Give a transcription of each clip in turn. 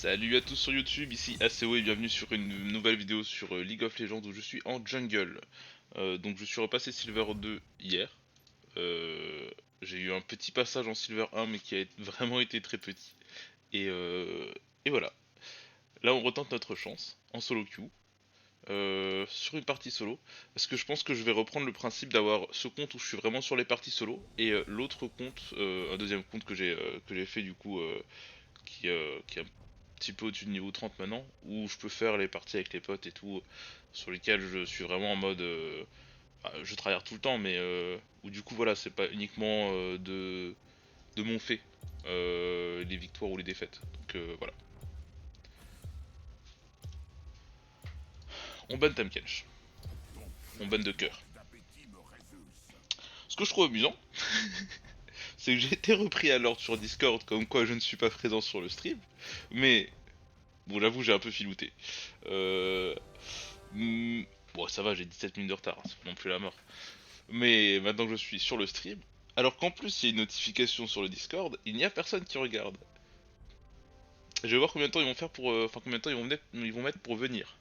Salut à tous sur YouTube, ici ACO et bienvenue sur une nouvelle vidéo sur League of Legends où je suis en jungle. Donc je suis repassé Silver 2 hier. Euh, j'ai eu un petit passage en Silver 1 mais qui a vraiment été très petit. Et, euh, et voilà, là on retente notre chance en solo queue. Sur une partie solo, parce que je pense que je vais reprendre le principe d'avoir ce compte où je suis vraiment sur les parties solo et l'autre compte, un deuxième compte que j'ai fait du coup qui est un petit peu au-dessus de niveau 30 maintenant, où je peux faire les parties avec les potes et tout, sur lesquels je suis vraiment en mode, je tryhard tout le temps, mais où du coup voilà, c'est pas uniquement de mon fait, les victoires ou les défaites. Donc voilà, on banne Tamkench, on banne de cœur. Ce que je trouve amusant, c'est que j'ai été repris à l'ordre sur Discord comme quoi je ne suis pas présent sur le stream, mais bon j'avoue j'ai un peu filouté. Euh, hmm, bon ça va, j'ai 17 minutes de retard, hein, c'est pas non plus la mort. Mais maintenant que je suis sur le stream, alors qu'en plus il y a une notification sur le Discord, il n'y a personne qui regarde. Je vais voir combien de temps ils vont faire pour, enfin combien de temps ils vont mettre pour venir.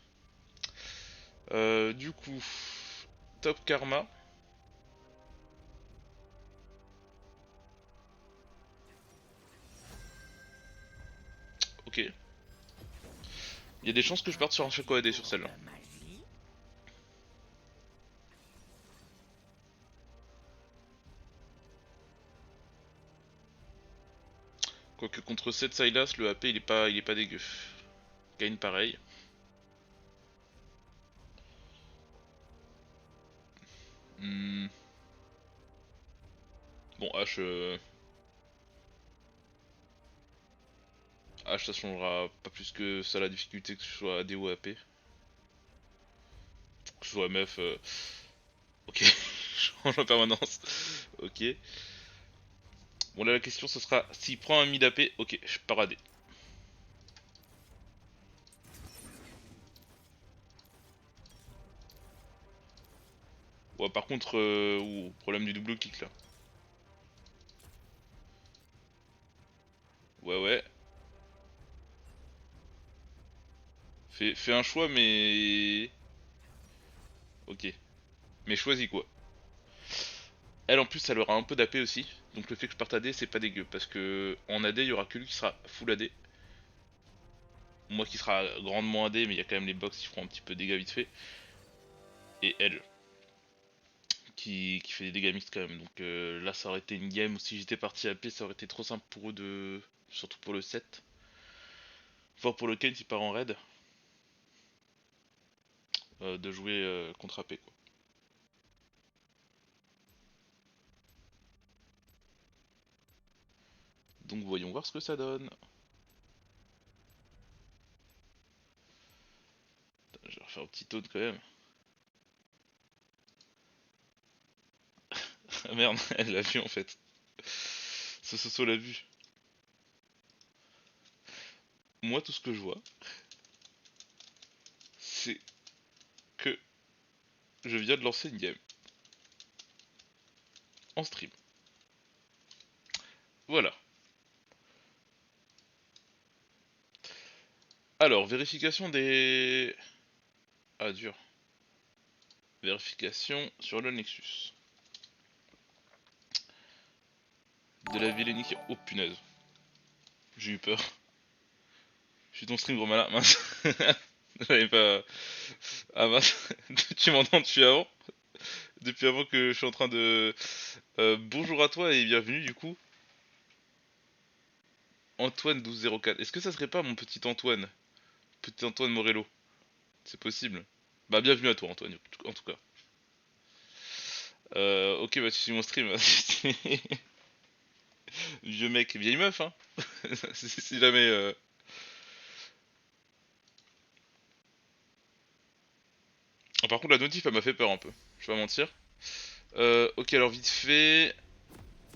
Du coup, Top Karma. Ok. Il y a des chances que je parte sur un Shaco AD sur celle-là. Quoique contre 7 Sylas, le AP il est pas dégueu. Gagne pareil. Hmm. Bon, H ça changera pas plus que ça la difficulté que ce soit AD ou AP. Que ce soit MF. Ok, je change en permanence. Ok. Bon là la question ce sera s'il prend un mid AP, ok, je pars AD. Ouais par contre, problème du double clic là. Ouais ouais, fais un choix mais... Ok, mais choisis quoi. Elle en plus elle aura un peu d'AP aussi, donc le fait que je parte AD c'est pas dégueu, parce que en AD il y aura que lui qui sera full AD. Moi qui sera grandement AD mais il y a quand même les box qui feront un petit peu de dégâts vite fait. Et elle qui fait des dégâts mixtes quand même, donc là ça aurait été une game où si j'étais parti AP ça aurait été trop simple pour eux de... Surtout pour le 7. Voire pour le Kane qui part en raid. De jouer contre AP quoi. Donc voyons voir ce que ça donne. Je vais refaire un petit taunt quand même. Ah merde, elle l'a vu en fait. Ce Soso l'a vu. Moi tout ce que je vois, c'est que je viens de lancer une game. En stream. Voilà. Alors, vérification des... Ah dur. Vérification sur le Nexus. De la vilainie... Oh punaise. J'ai eu peur. Je suis ton stream gros malin. Mince. J'avais pas... Ah mince. Tu m'entends depuis avant que je suis en train de... bonjour à toi et bienvenue du coup. Antoine 1204. Est-ce que ça serait pas mon petit Antoine? Petit Antoine Morello. C'est possible. Bah bienvenue à toi Antoine, en tout cas. Ok bah tu suis mon stream. Vieux mec, vieille meuf hein. Si jamais... Ah, par contre la notif elle m'a fait peur un peu. Je vais pas mentir. Ok alors vite fait...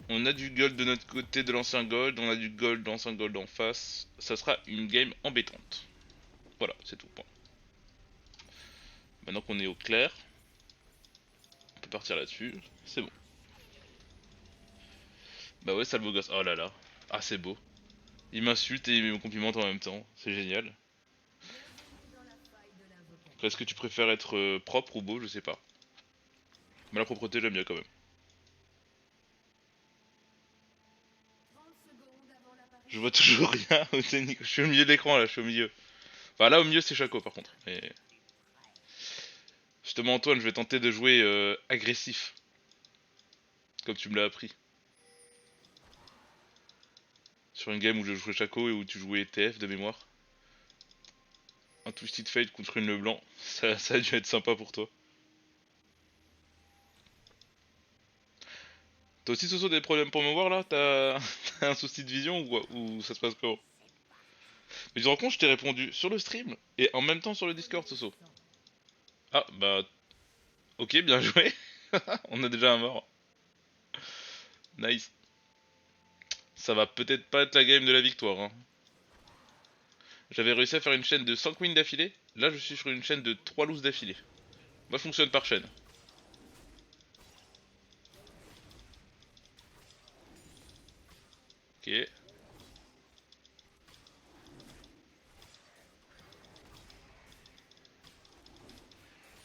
On a du gold de notre côté de l'ancien gold, on a du gold de l'ancien gold en face. Ça sera une game embêtante. Voilà, c'est tout. Point. Maintenant qu'on est au clair, on peut partir là-dessus. C'est bon. Bah ouais, sale beau gosse. Oh là là. Ah, c'est beau. Il m'insulte et il me complimente en même temps. C'est génial. Après, est-ce que tu préfères être propre ou beau? Je sais pas. Mais la propreté, j'aime bien quand même. Je vois toujours rien au Zénith. Je suis au milieu de l'écran là, je suis au milieu. Enfin là au milieu c'est Chaco par contre. Mais justement Antoine, je vais tenter de jouer agressif. Comme tu me l'as appris. Sur une game où je jouais Chaco et où tu jouais TF de mémoire. Un Twisted Fate contre une Leblanc. Ça a dû être sympa pour toi. T'as aussi Soso des problèmes pour me voir là? T'as un souci de vision ou ça se passe comment? Mais tu te rends compte, je t'ai répondu sur le stream et en même temps sur le Discord Soso. Ah bah ok, bien joué. On a déjà un mort. Nice. Ça va peut-être pas être la game de la victoire. Hein. J'avais réussi à faire une chaîne de 5 wins d'affilée. Là, je suis sur une chaîne de 3 loses d'affilée. Moi, je fonctionne par chaîne. Ok.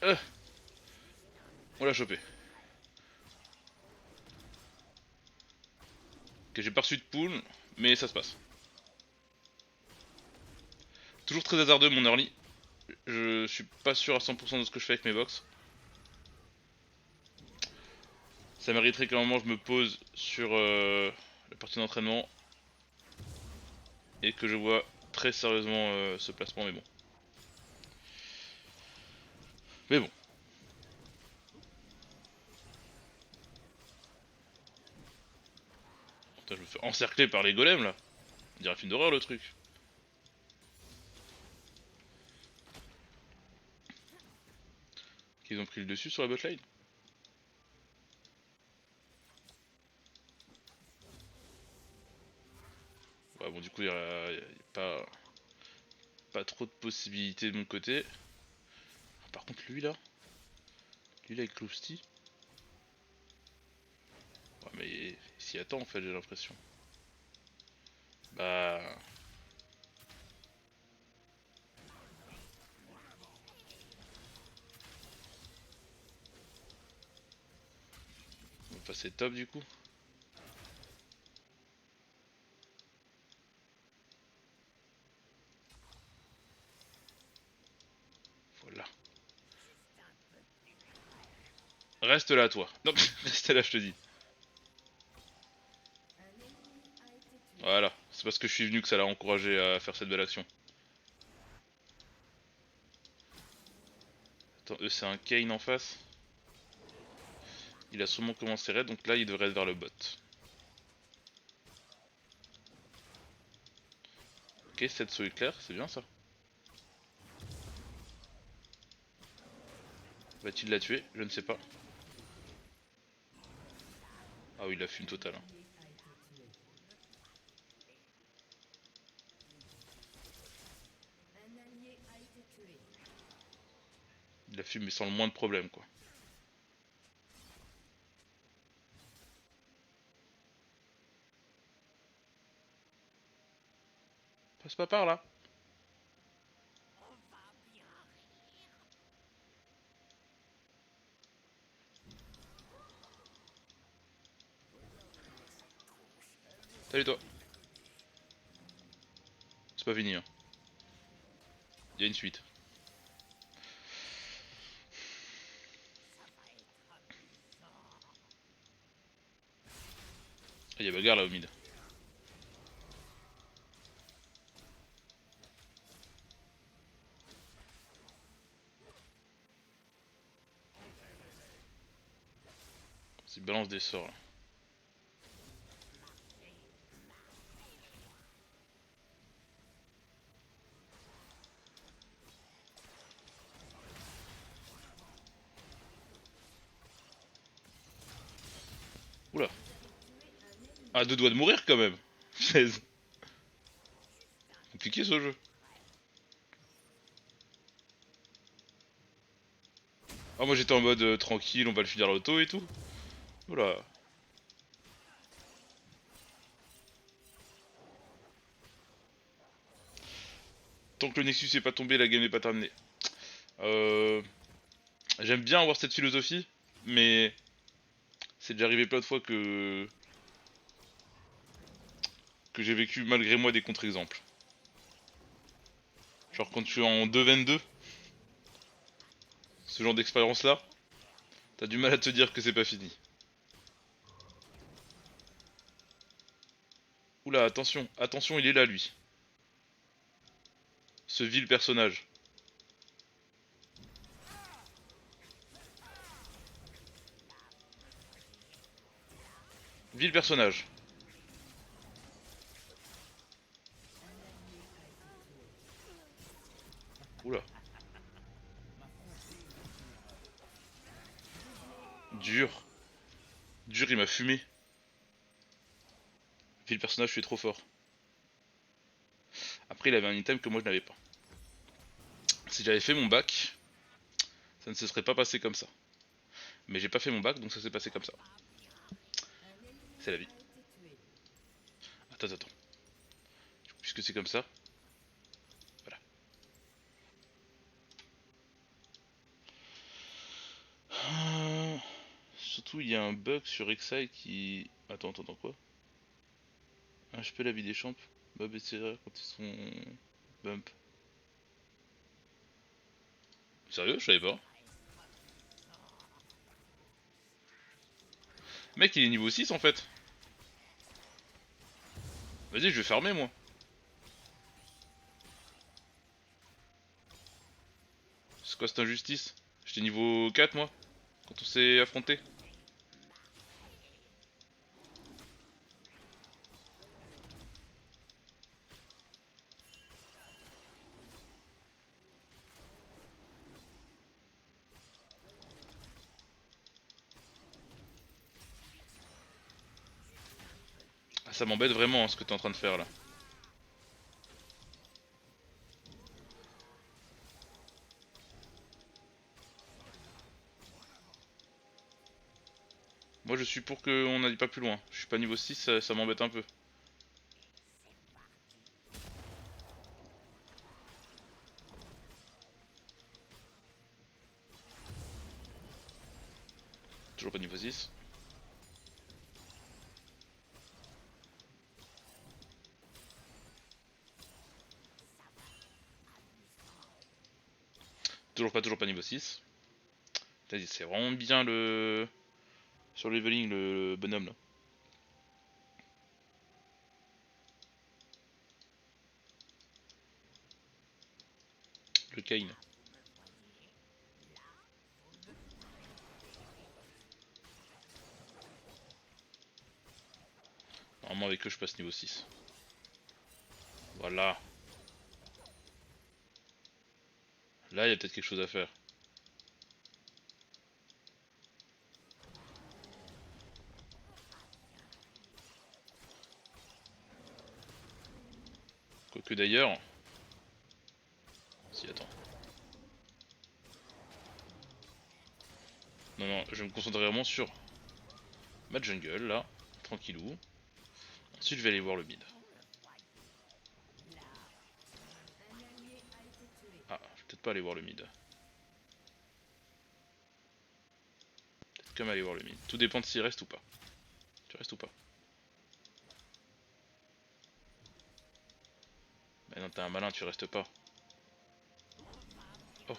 Euh, on l'a chopé. Ok, j'ai pas reçu de pool, mais ça se passe. Toujours très hasardeux mon early. Je suis pas sûr à 100% de ce que je fais avec mes box. Ça mériterait qu'à un moment je me pose sur la partie d'entraînement et que je vois très sérieusement ce placement, mais bon. Mais bon. Putain, je me fais encercler par les golems là. On dirait un film d'horreur le truc. Qu'ils ont pris le dessus sur la botlane. Ouais, bon, du coup, y a pas trop de possibilités de mon côté. Par contre, lui là avec Clousty. Ouais, mais il s'y attend en fait, j'ai l'impression. Bah. Enfin, c'est top du coup. Voilà. Reste là, toi. Non, reste là, je te dis. Voilà. C'est parce que je suis venu que ça l'a encouragé à faire cette belle action. Attends, eux, c'est un Kane en face. Il a sûrement commencé raid, donc là, il devrait être vers le bot. Ok, 7 sauts éclair, c'est bien ça. Va-t-il la tuer? Je ne sais pas. Ah oui, il a fume totale. Hein. Il a fume mais sans le moins de problème quoi. Passe pas par là. Salut toi. C'est pas fini hein. Il y a une suite. Ah, il y a bagarre là au mid. Il balance des sorts là. Oula. Ah, deux doigts de mourir quand même. 16. Compliqué ce jeu. Ah, moi j'étais en mode tranquille, on va le finir à l'auto et tout. Oula. Tant que le Nexus n'est pas tombé, la game n'est pas terminée. J'aime bien avoir cette philosophie, mais c'est déjà arrivé plein de fois que j'ai vécu malgré moi des contre-exemples. Genre quand tu es en 2-22, ce genre d'expérience là, t'as du mal à te dire que c'est pas fini. Oula, attention, attention, il est là lui. Ce vil personnage. Vil personnage. Oula. Dur. Dur, il m'a fumé. Vil personnage, je suis trop fort. Après, il avait un item que moi je n'avais pas. Si j'avais fait mon bac, ça ne se serait pas passé comme ça. Mais j'ai pas fait mon bac, donc ça s'est passé comme ça. C'est la vie. Attends. Puisque c'est comme ça. Voilà. Surtout, il y a un bug sur Rek'Sai qui... Attends, quoi? HP la vie des champs. Bob et Serra quand ils sont... Bump. Sérieux? Je savais pas. Mec, il est niveau 6 en fait. Vas-y, je vais farmer moi. C'est quoi cette injustice? J'étais niveau 4 moi, quand on s'est affronté. Ah, ça m'embête vraiment hein, ce que t'es en train de faire là. Moi je suis pour qu'on n'aille pas plus loin. Je suis pas niveau 6, ça m'embête un peu. Toujours pas niveau 6. Toujours pas niveau 6. C'est vraiment bien le... Sur le leveling le bonhomme là. Le Kain. Normalement avec eux je passe niveau 6. Voilà. Là il y a peut-être quelque chose à faire. Quoique d'ailleurs... Si, attends. Non, je vais me concentrer vraiment sur ma jungle là, tranquillou. Ensuite je vais aller voir le mid. Ah, je vais peut-être pas aller voir le mid. Peut-être quand même aller voir le mid. Tout dépend de s'il reste ou pas. Tu restes ou pas? Mais non, t'es un malin, tu restes pas. Oh.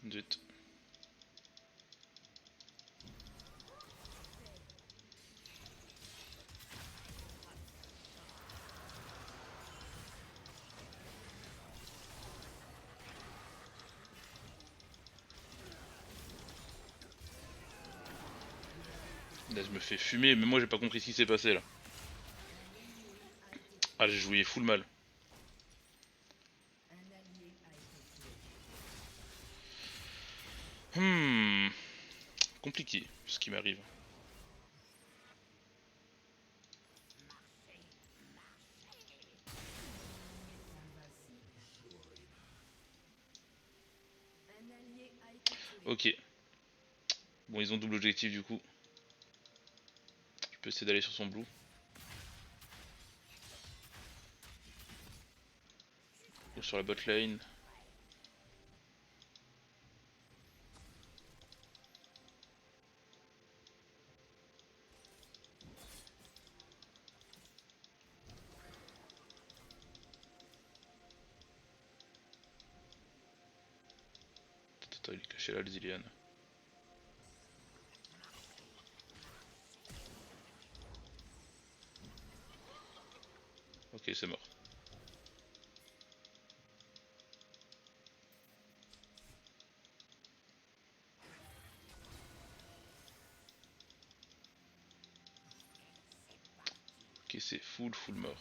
Zut. Là, je me fais fumer, mais moi j'ai pas compris ce qui s'est passé là. Ah, j'ai joué full mal. Hmm. Compliqué ce qui m'arrive. Ok. Bon, ils ont double objectif du coup. Je peux essayer d'aller sur son blue. Ou sur la bot lane. Attends, il est caché là, le Zilean. Ok, c'est mort. Ok, c'est full mort.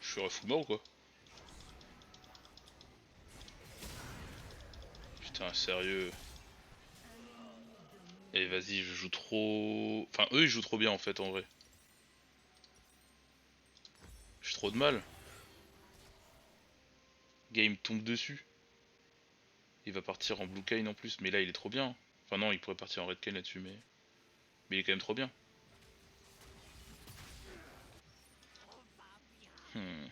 Je suis full mort ou quoi? Putain, sérieux. Et vas-y, je joue trop... Enfin, eux, ils jouent trop bien en fait, en vrai. J'ai trop de mal. Game tombe dessus. Il va partir en Blue Kayn en plus, mais là il est trop bien. Enfin non, il pourrait partir en Red Kayn là-dessus, mais il est quand même trop bien. Hmm.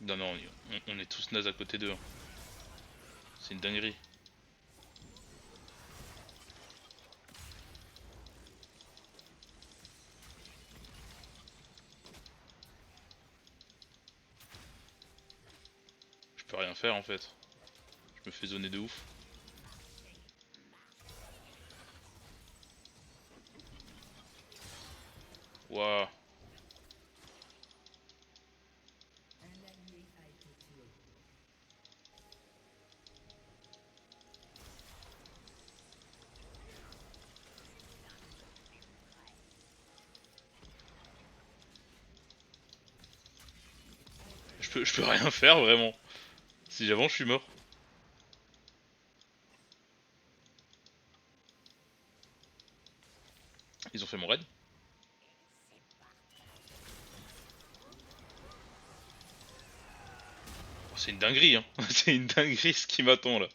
Non, non, on est tous nazes à côté d'eux. Hein. C'est une dinguerie. Je peux rien faire en fait. Je me fais zoner de ouf. Waouh. Je peux rien faire vraiment. Si j'avance, je suis mort. Ils ont fait mon raid. Oh, c'est une dinguerie, hein. C'est une dinguerie ce qui m'attend là.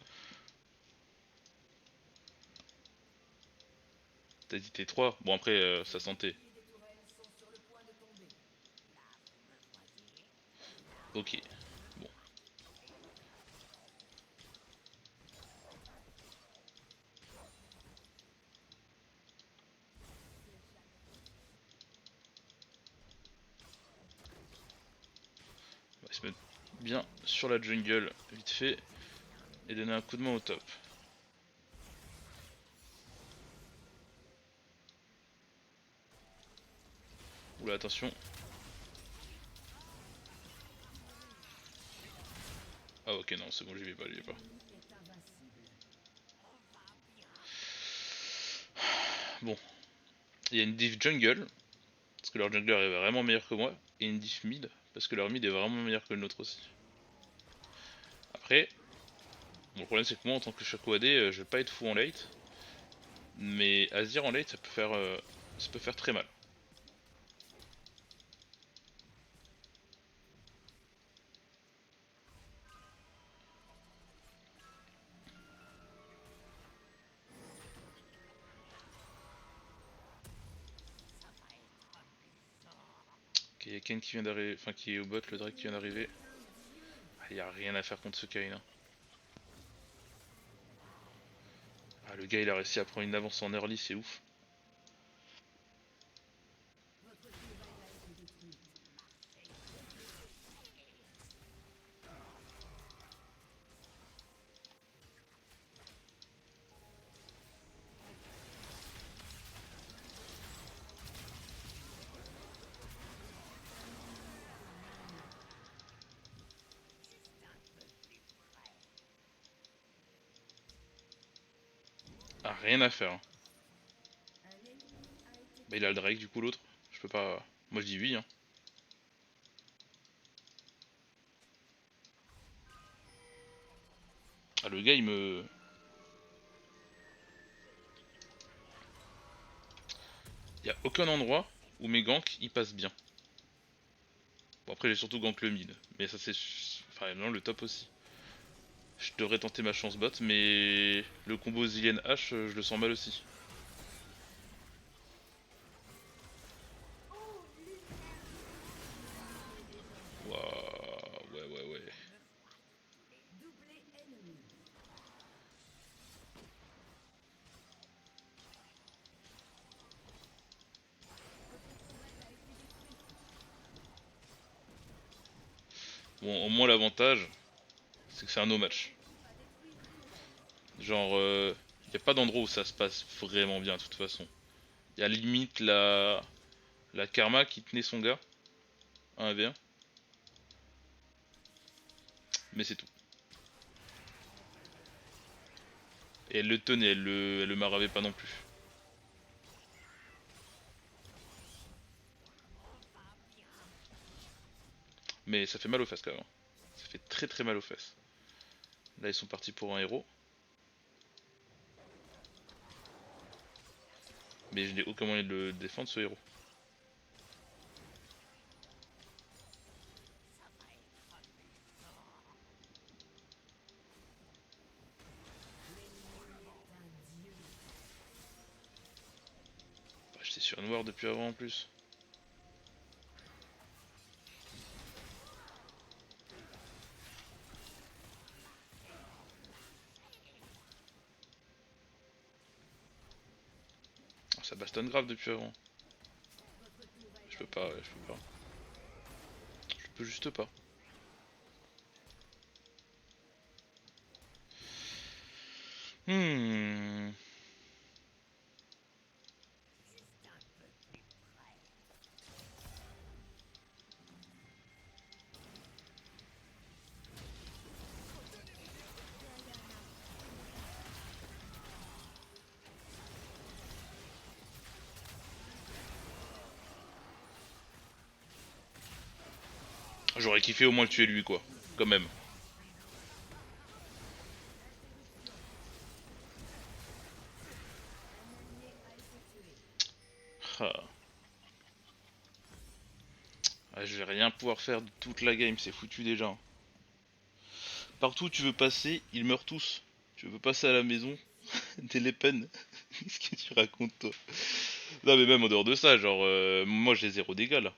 T'as dit T3. Bon, après, sa santé. Ok. Bon. On va se mettre bien sur la jungle, vite fait. Et donner un coup de main au top. Oula, attention. Ah ok, non, c'est bon, j'y vais pas, j'y vais pas. Bon, il y a une diff jungle, parce que leur jungler est vraiment meilleur que moi, et une diff mid, parce que leur mid est vraiment meilleur que le nôtre aussi. Après, mon problème c'est que moi en tant que Shaco AD, je vais pas être fou en late, mais Azir en late ça peut faire très mal. Ok, il y a Kayn qui vient d'arriver, enfin qui est au bot, le Drake qui vient d'arriver. Il y a rien à faire contre ce Kayn. Hein. Ah, le gars il a réussi à prendre une avance en early, c'est ouf. Ah, rien à faire. Hein. Bah il a le Drake du coup l'autre. Je peux pas... Moi je dis oui. Hein. Ah le gars il me... Y a aucun endroit où mes ganks ils passent bien. Bon après j'ai surtout gank le mid. Mais ça c'est... Enfin non le top aussi. Je devrais tenter ma chance bot mais... Le combo Zillion H je le sens mal aussi. Waouh, ouais. Bon, au moins l'avantage, c'est que c'est un no match. Genre, y a pas d'endroit où ça se passe vraiment bien de toute façon. Y a limite la Karma qui tenait son gars, 1v1, mais c'est tout. Et elle le tenait, elle le maravait pas non plus. Mais ça fait mal aux fesses quand même. Ça fait très mal aux fesses. Là ils sont partis pour un héros. Mais je n'ai aucun moyen de le défendre ce héros. Bah, j'étais sur noir depuis avant en plus. Ah, ça bastonne grave depuis avant. Je peux pas, je peux pas. Je peux juste pas. Hmm. J'aurais kiffé au moins le tuer lui quoi. Quand même. Ah. Ah, je vais rien pouvoir faire de toute la game, c'est foutu déjà. Partout où tu veux passer, ils meurent tous. Tu veux passer à la maison, t'es les peines. Qu'est-ce que tu racontes toi? Non mais même en dehors de ça, genre moi j'ai zéro dégâts là.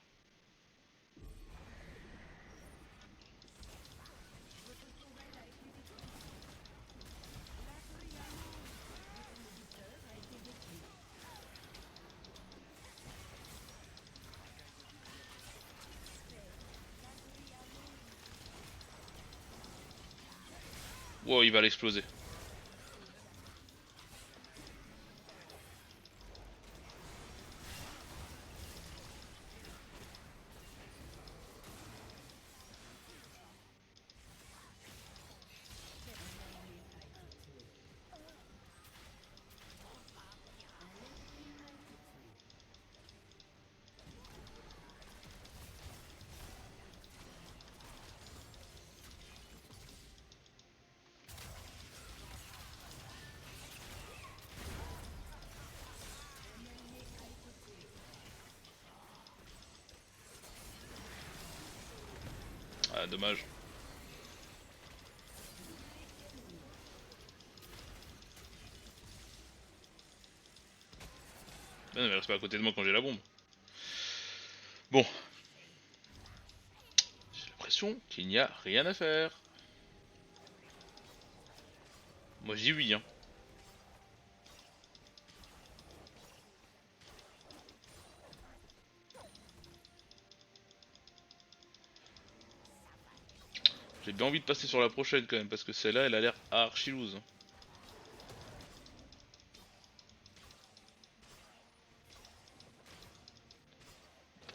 Wow, il va l'exploser. Ah dommage. Ah, non mais reste pas à côté de moi quand j'ai la bombe. Bon, j'ai l'impression qu'il n'y a rien à faire. Moi je dis oui hein. J'ai bien envie de passer sur la prochaine quand même parce que celle-là elle a l'air archi loose.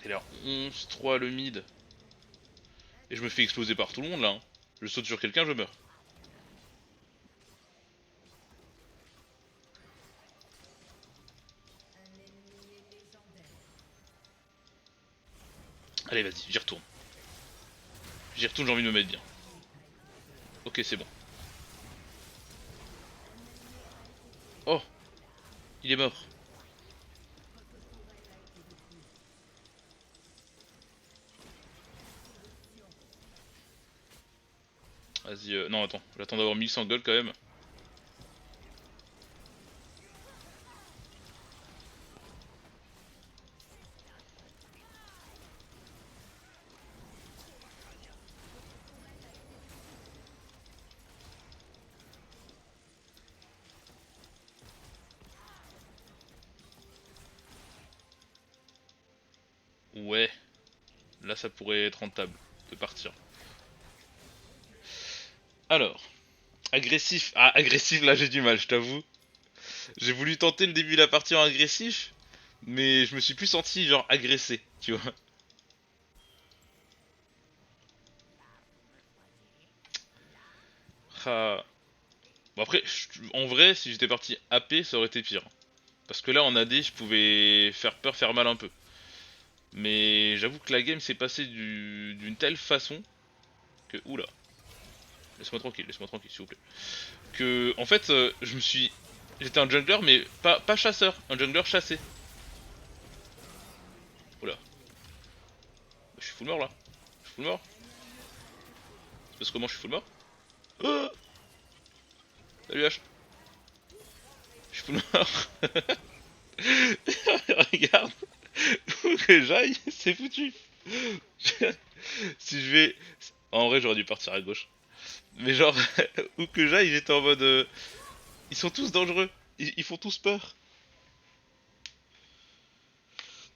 Elle a l'air 11-3 le mid. Et je me fais exploser par tout le monde là. Hein. Je saute sur quelqu'un, je meurs. Allez, vas-y, j'y retourne. J'y retourne, j'ai envie de me mettre bien. Ok, c'est bon. Oh, il est mort. Vas-y, non, attends, j'attends d'avoir 1100 gold quand même. Ouais, là ça pourrait être rentable de partir. Alors, agressif. Ah, agressif, là j'ai du mal, je t'avoue. J'ai voulu tenter le début de la partie en agressif, mais je me suis plus senti genre agressé, tu vois. Ah. Bon après, en vrai, si j'étais parti AP, ça aurait été pire. Parce que là, en AD, je pouvais faire peur, faire mal un peu. Mais j'avoue que la game s'est passée d'une telle façon que... Oula, laisse-moi tranquille, s'il vous plaît. Que, en fait, je me suis... J'étais un jungler, mais pas chasseur, un jungler chassé. Oula, je suis full mort là. Je suis full mort. C'est parce que comment je suis full mort. Oh, salut H. Je suis full mort. Regarde, où que j'aille, c'est foutu. Si je vais... En vrai, j'aurais dû partir à gauche. Mais genre, où que j'aille, j'étais en mode... ils sont tous dangereux. Ils font tous peur.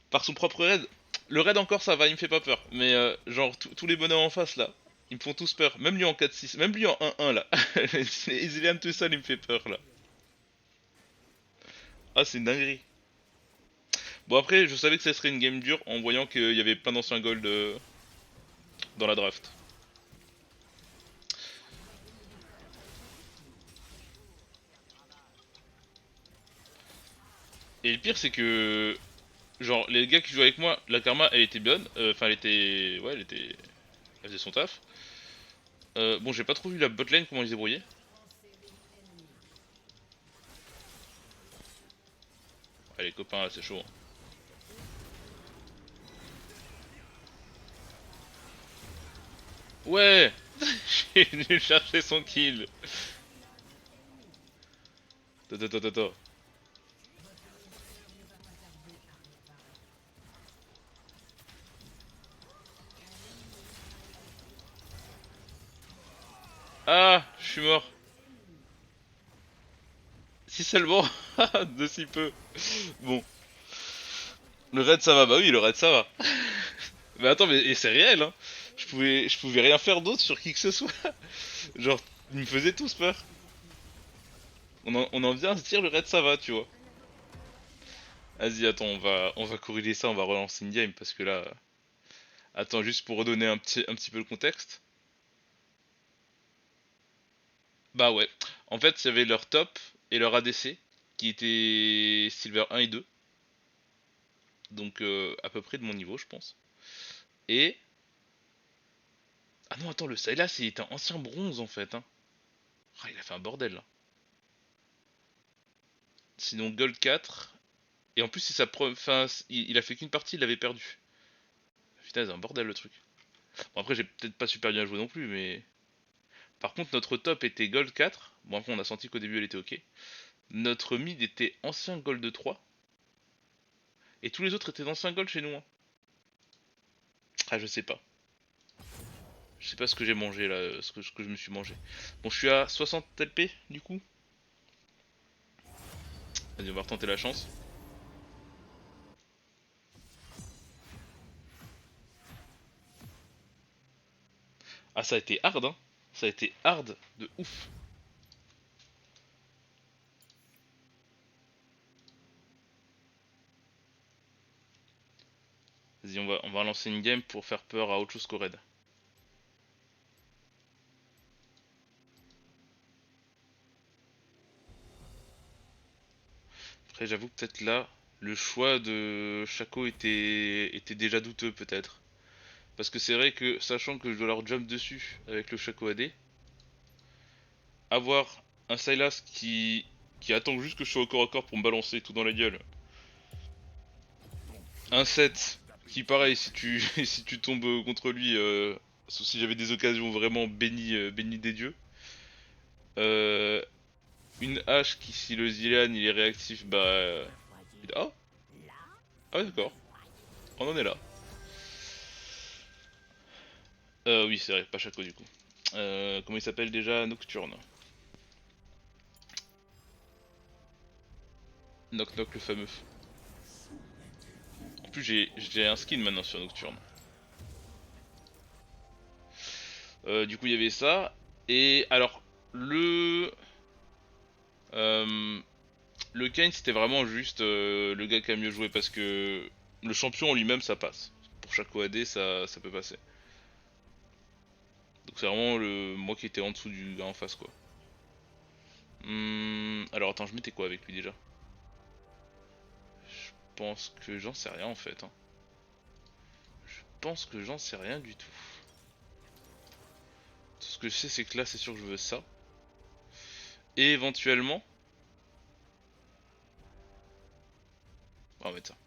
Par son propre raid. Le raid encore ça va, il me fait pas peur. Mais genre, tous les bonhommes en face là, ils me font tous peur. Même lui en 4-6, même lui en 1-1 là. Isilian tout seul, il me fait peur là. Ah, c'est une dinguerie. Bon après, je savais que ça serait une game dure en voyant qu'il y avait plein d'anciens gold dans la draft. Et le pire c'est que genre les gars qui jouaient avec moi, la karma elle était bonne, enfin elle était, ouais elle était, elle faisait son taf. Bon j'ai pas trop vu la botlane comment ils se débrouillaient. Ouais, les copains là c'est chaud, hein. Ouais. J'ai venu chercher son kill. Attends. Ah, je suis mort. Si seulement. De si peu. Bon, le raid ça va, bah oui, le raid ça va. Mais attends, mais et c'est réel, hein. Je pouvais rien faire d'autre sur qui que ce soit. Genre, ils me faisaient tous peur. On en vient à se dire le raid ça va, tu vois. Vas-y, attends, on va corriger ça, on va relancer une game parce que là. Attends, juste pour redonner un petit peu le contexte. Bah ouais. En fait, il y avait leur top et leur ADC qui étaient Silver 1 et 2. Donc à peu près de mon niveau, je pense. Et... Ah non, attends, le Sylas, c'est un ancien bronze en fait, hein. Ah, il a fait un bordel là. Sinon, Gold 4. Et en plus, c'est enfin, il a fait qu'une partie, il l'avait perdu. Putain, c'est un bordel le truc. Bon, après, j'ai peut-être pas super bien joué non plus, mais. Par contre, notre top était Gold 4. Bon, après, on a senti qu'au début, elle était ok. Notre mid était ancien Gold 3. Et tous les autres étaient anciens Gold chez nous, hein. Ah, je sais pas. Je sais pas ce que j'ai mangé là, ce que je me suis mangé. Bon, je suis à 60 LP du coup. Vas-y, on va retenter la chance. Ah, ça a été hard, hein. Ça a été hard de ouf. Vas-y, on va lancer une game pour faire peur à autre chose qu'au raid. Après, j'avoue que peut-être là, le choix de Shaco était déjà douteux, peut-être. Parce que c'est vrai que, sachant que je dois leur jump dessus avec le Shaco AD, avoir un Sylas qui attend juste que je sois au corps à corps pour me balancer tout dans la gueule. Un set qui, pareil, si tu, si tu tombes contre lui, sauf si j'avais des occasions vraiment bénies des dieux. Euh, une hache qui, si le Zilean il est réactif, bah. Ah, ah ouais, d'accord, on en est là. Oui, c'est vrai, pas Shaco du coup. Comment il s'appelle déjà? Nocturne. Knock Knock le fameux. En plus, j'ai un skin maintenant sur Nocturne. Du coup, il y avait ça. Et alors, le. Euh, le Kane, c'était vraiment juste le gars qui a mieux joué parce que le champion en lui-même, ça passe. Pour chaque OAD, ça peut passer. Donc, c'est vraiment moi qui étais en dessous du gars en face, quoi. Alors, attends, je mettais quoi avec lui déjà? Je pense que j'en sais rien en fait, hein. Je pense que j'en sais rien du tout. Tout ce que je sais, c'est que là, c'est sûr que je veux ça. Et éventuellement, on va mettre ça.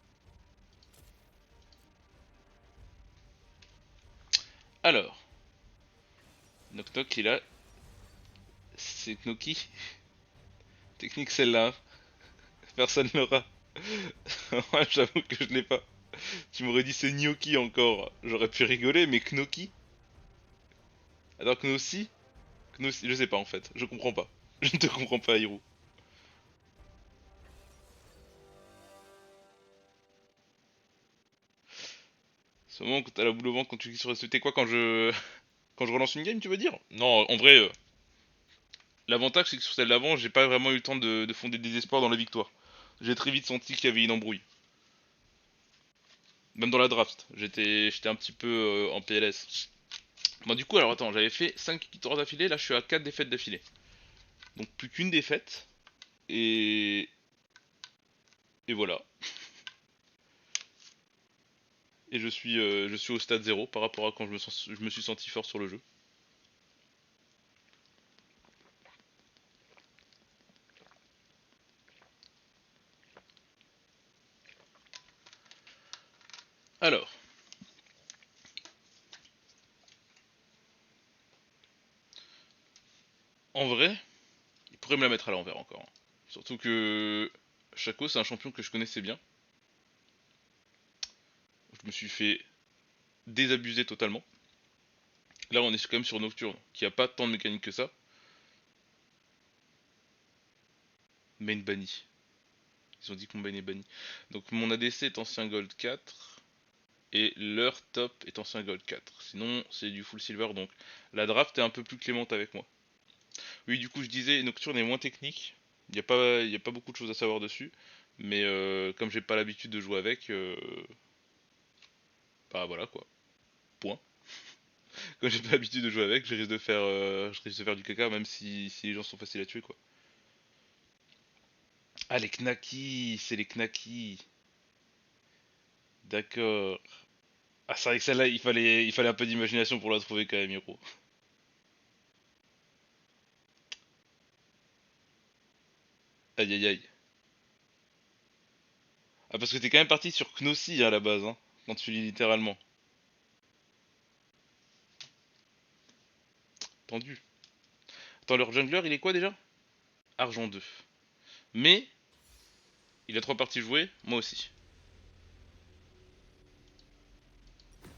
Alors, Knock Knock, il a. C'est Knoki. Technique celle-là. Personne l'aura. Ouais, j'avoue que je l'ai pas. Tu m'aurais dit c'est Gnocchi encore. J'aurais pu rigoler, mais Knoki. Alors Knossi. Knossi, je sais pas en fait. Je comprends pas. Je ne te comprends pas, Hiro. Ce moment quand t'as la boule au ventre, quand tu cliques sur c'était quoi quand je. Quand je relance une game, tu veux dire? Non, en vrai, l'avantage c'est que sur celle d'avant, j'ai pas vraiment eu le temps de fonder des espoirs dans la victoire. J'ai très vite senti qu'il y avait une embrouille. Même dans la draft, j'étais un petit peu en PLS. Bon, du coup, alors attends, j'avais fait 5 victoires d'affilée, là je suis à 4 défaites d'affilée. Donc plus qu'une défaite. Et. Et voilà. Et je suis au stade 0 par rapport à quand je me suis senti fort sur le jeu. Alors, en vrai, il pourrait me la mettre à l'envers encore. Surtout que Shaco, c'est un champion que je connaissais bien. Je me suis fait désabusé totalement. Là, on est quand même sur Nocturne, qui a pas tant de mécanique que ça. Main banni. Ils ont dit que mon main est banni. Donc mon ADC est ancien Gold 4. Et leur top est ancien Gold 4. Sinon, c'est du full silver. Donc la draft est un peu plus clémente avec moi. Oui, du coup, je disais, Nocturne est moins technique. Il y a pas beaucoup de choses à savoir dessus. Mais comme j'ai pas l'habitude de jouer avec, bah voilà quoi. Point. Comme j'ai pas l'habitude de jouer avec, je risque de faire du caca même si les gens sont faciles à tuer quoi. Ah les knackis, c'est les knackis. D'accord. Ah c'est vrai que celle-là, il fallait un peu d'imagination pour la trouver quand même, Hiro. Aïe aïe aïe. Ah parce que t'es quand même parti sur Knossi hein, à la base, hein, quand tu lis littéralement. Tendu. Attends, leur jungler il est quoi déjà? Argent 2. Mais, il a 3 parties jouées, moi aussi.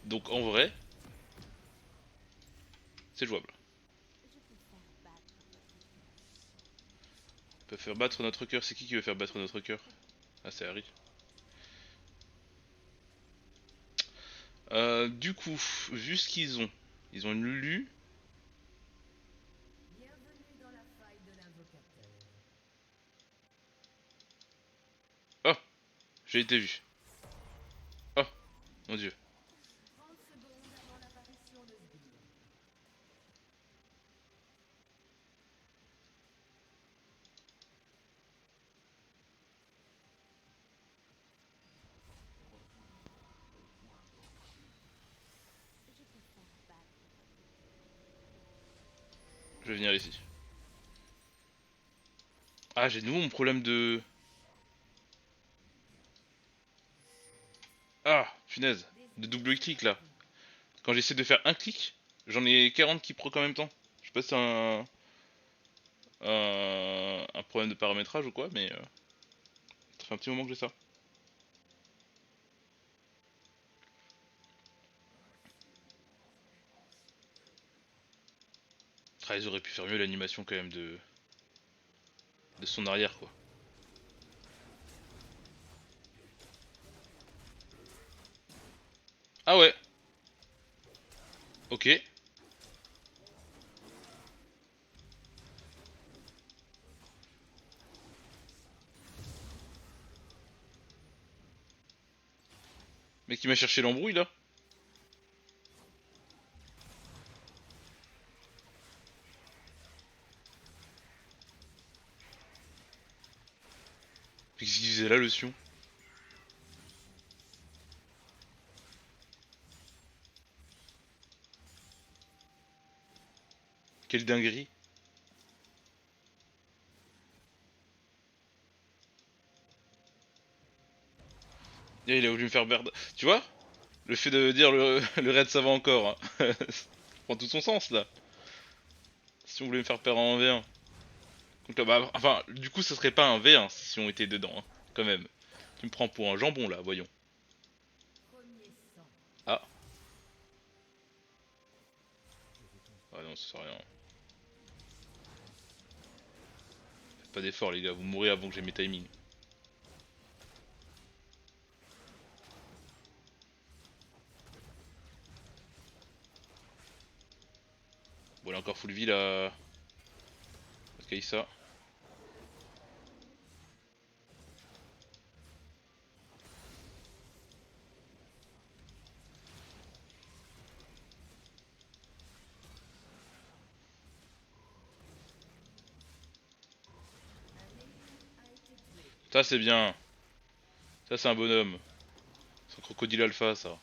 Donc en vrai, c'est jouable. On peut faire battre notre cœur. C'est qui veut faire battre notre cœur? Ah c'est Harry. Du coup, vu ce qu'ils ont, ils ont une Lulu. Oh, j'ai été vu. Oh, mon dieu. Je vais venir ici. Ah, j'ai de nouveau mon problème de... Ah, punaise. De double clic là. Quand j'essaie de faire un clic, j'en ai 40 qui proc en même temps. Je sais pas si c'est un problème de paramétrage ou quoi, mais ça fait un petit moment que j'ai ça. Ah, ils auraient pu faire mieux l'animation quand même de son arrière quoi. Ah ouais, ok. Mais qui m'a cherché l'embrouille là. Qu'est-ce qu'il faisait là le Sion? Quelle dinguerie. Et il a voulu me faire perdre. Tu vois? Le fait de dire le raid ça va encore. Hein. Ça prend tout son sens là. Si on voulait me faire perdre en V1. Donc là, bah, enfin, du coup, ça serait pas un V1 si on était dedans, hein, quand même. Tu me prends pour un jambon là, voyons. Ah, ah non, ça sert à rien. Faites pas d'effort, les gars, vous mourrez avant que j'ai mes timings. Bon, là encore full vie là. Ok, ça. Ça, c'est bien. Ça, c'est un bonhomme. C'est un crocodile alpha, ça.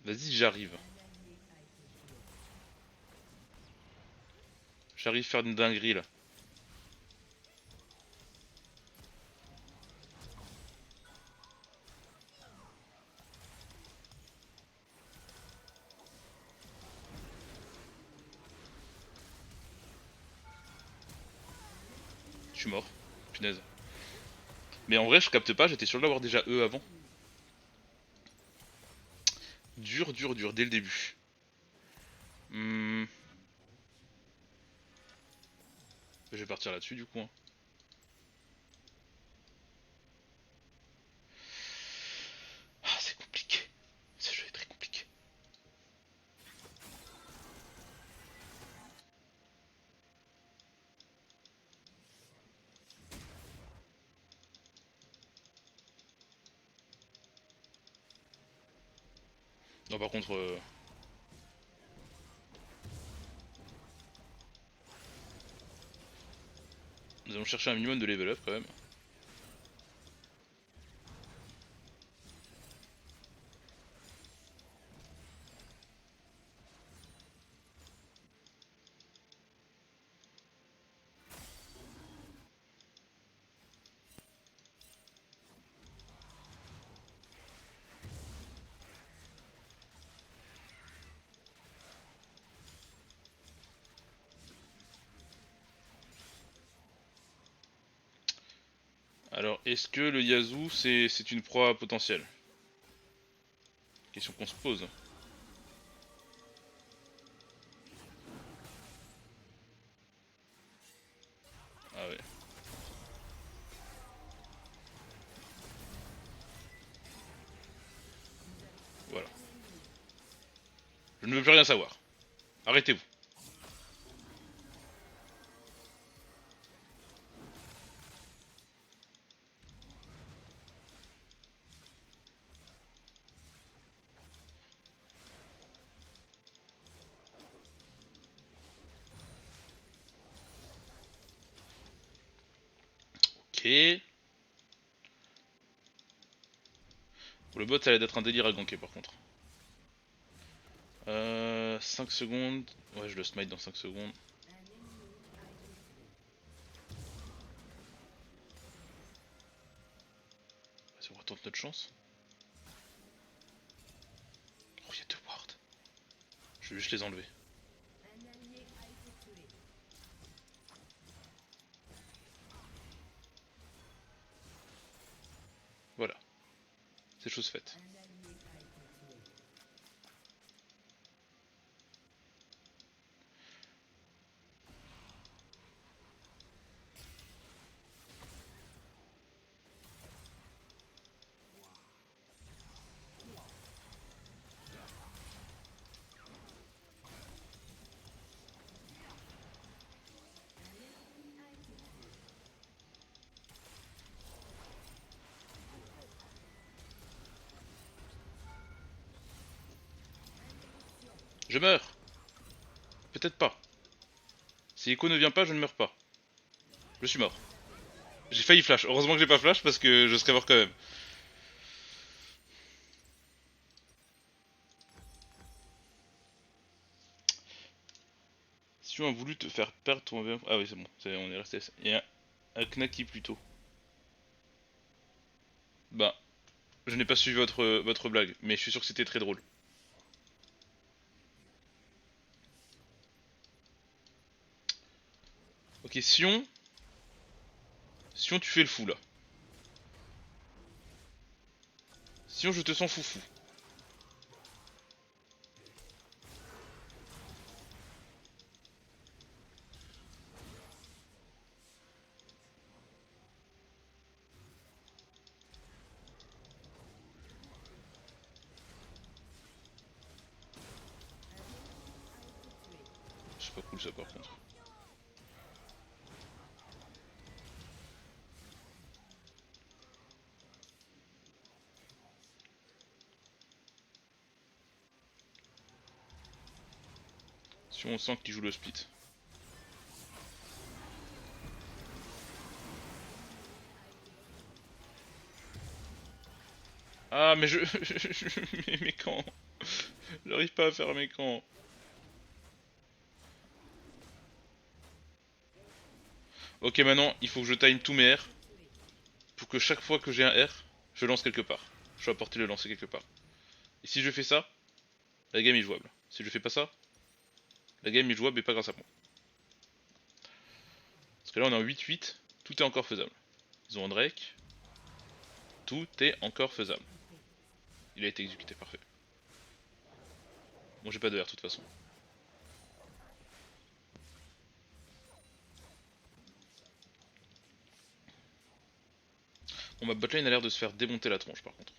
Vas-y, j'arrive. J'arrive faire une dinguerie là. Je suis mort. Punaise. Mais en vrai, je capte pas, j'étais sûr d'avoir déjà E avant. Dur, dur, dur, dès le début. Hmm, je vais partir là-dessus du coup. Hein. Ah, c'est compliqué. Ce jeu est très compliqué. Non, par contre, nous allons chercher un minimum de level up quand même. Alors, est-ce que le Yazoo c'est une proie potentielle? Question qu'on se pose. Ah ouais. Voilà. Je ne veux plus rien savoir. Arrêtez-vous. Ok. Pour le bot, ça a l'air d'être un délire à ganker par contre. 5 secondes. Ouais, je le smite dans 5 secondes. Vas-y, on retente notre chance. Oh, il y a 2 wards. Je vais juste les enlever. Voilà, c'est chose faite. Je meurs. Peut-être pas. Si Echo ne vient pas, je ne meurs pas. Je suis mort. J'ai failli flash. Heureusement que j'ai pas flash parce que je serais mort quand même. Si on a voulu te faire perdre ton... Ah oui, c'est bon. On est resté... Il y a un Knacky plutôt. Bah, je n'ai pas suivi votre blague, mais je suis sûr que c'était très drôle. Ok, Sion, tu fais le fou là. Sion, je te sens foufou. C'est pas cool ça par contre. Sion, on sent qu'il joue le split. Ah mais je... mes camps. J'arrive pas à faire mes camps. Ok, maintenant il faut que je time tous mes R pour que chaque fois que j'ai un R, je lance quelque part. Je dois apporter le lancer quelque part. Et si je fais ça, la game est jouable. Si je fais pas ça, la game est jouable mais pas grâce à moi. Parce que là on est en 8-8, tout est encore faisable. Ils ont un Drake, tout est encore faisable. Il a été exécuté, parfait. Bon, j'ai pas de R de toute façon. Bon, ma botlane a l'air de se faire démonter la tronche par contre.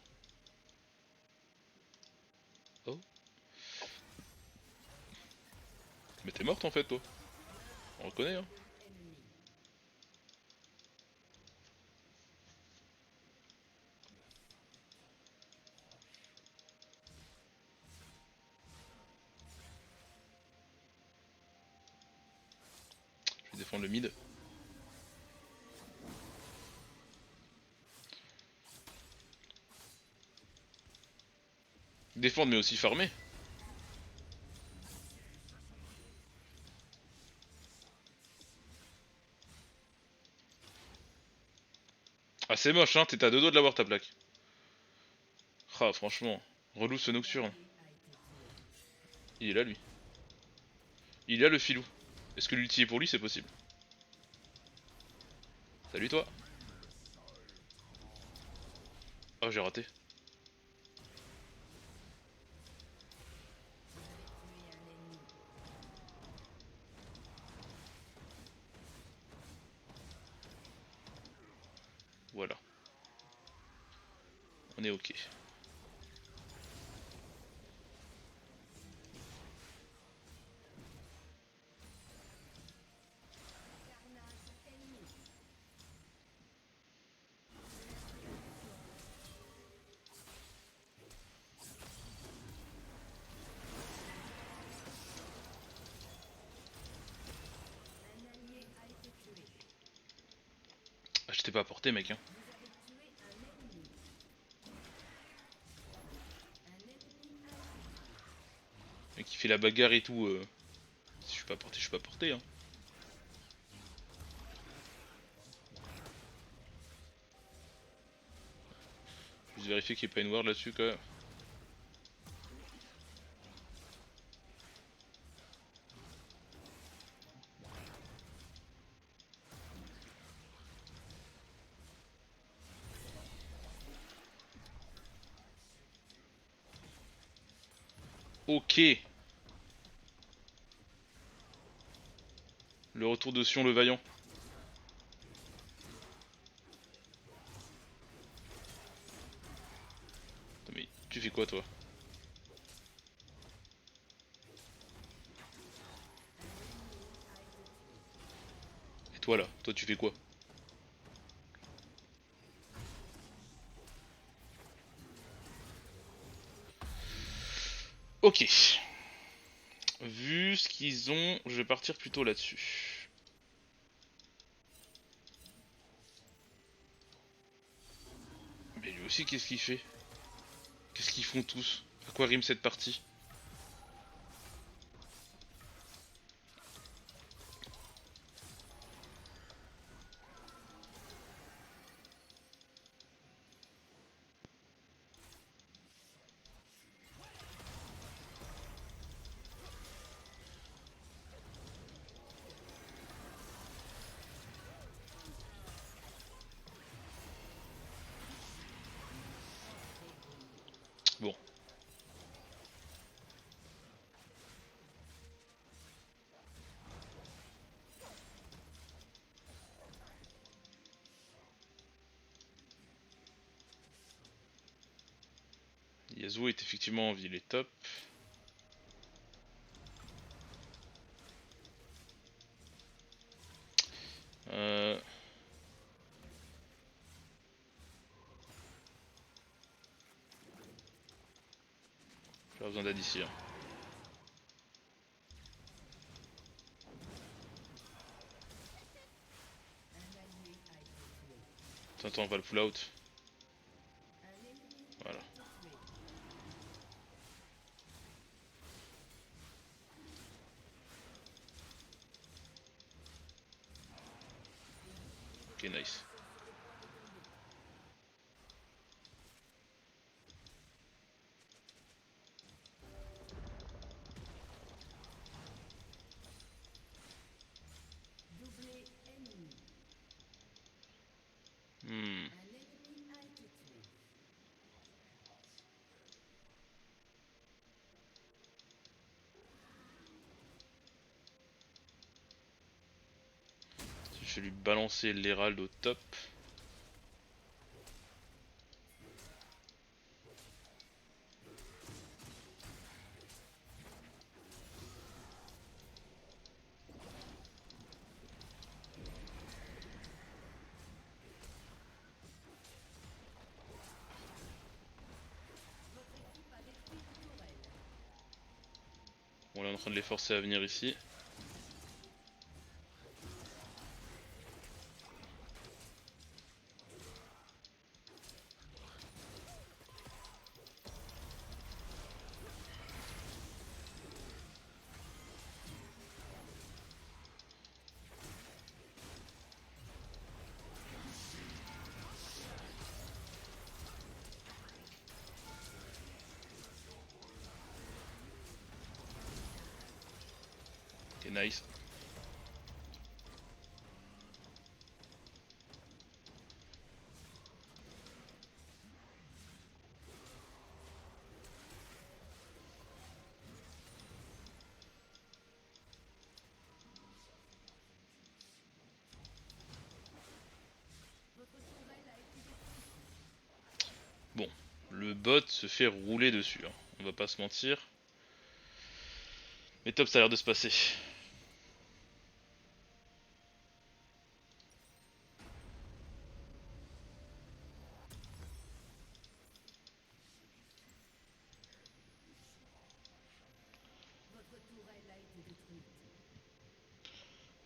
Oh. Mais t'es morte en fait, toi. On reconnaît, hein. Je vais défendre le mid. Défendre mais aussi farmer. Ah c'est moche hein, t'es à 2 doigts de l'avoir ta plaque. Ah franchement, relou ce nocturne. Il est là lui. Il est là le filou. Est-ce que l'ulti est pour lui, c'est possible. Salut toi. Oh j'ai raté. Voilà. On est ok. Ah, je t'ai pas apporté mec hein. Mec il fait la bagarre et tout. Si je suis pas porté, je suis pas porté. Hein. Juste vérifier qu'il n'y ait pas une ward là-dessus quand même. Ok. Le retour de Sion le Vaillant. Attends, mais tu fais quoi toi? Et toi là? Toi tu fais quoi? Ok. Vu ce qu'ils ont, je vais partir plutôt là-dessus. Mais lui aussi, qu'est-ce qu'il fait? Qu'est-ce qu'ils font tous? À quoi rime cette partie? Bon. Yasuo est effectivement en vie, il est top. Euh... J'ai besoin d'aide ici. Hein. Attends, on va le pull out. Voilà. Ok, nice. Hmm. Je vais lui balancer l'Herald au top. Bon, on est en train de les forcer à venir ici. Ok, nice. Bon, le bot se fait rouler dessus. Hein. On va pas se mentir. Mais top, ça a l'air de se passer.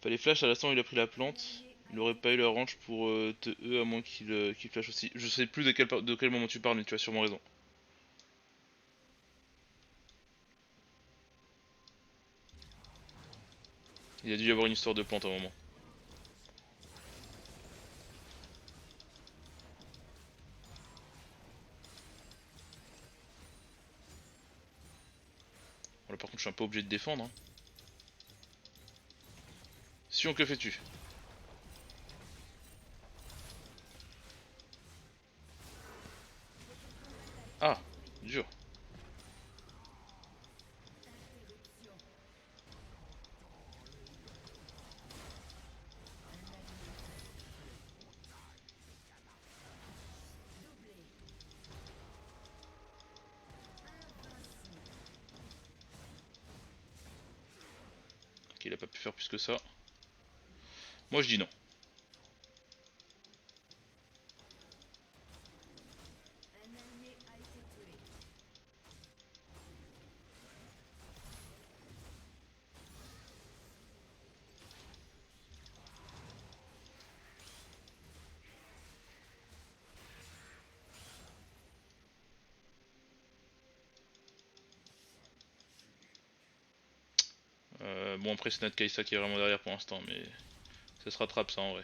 Fallait flash à l'instant où il a pris la plante. Il aurait pas eu le range pour te E à moins qu'il flash aussi. Je sais plus de quel moment tu parles, mais tu as sûrement raison. Il a dû y avoir une histoire de plante à un moment. Bon, là par contre je suis un peu obligé de défendre. Hein. Sion, que fais-tu? Ah, dur. Ok, il a pas pu faire plus que ça. Moi je dis non. Bon après c'est notre Kaisa qui est vraiment derrière pour l'instant, mais ça se rattrape ça en vrai.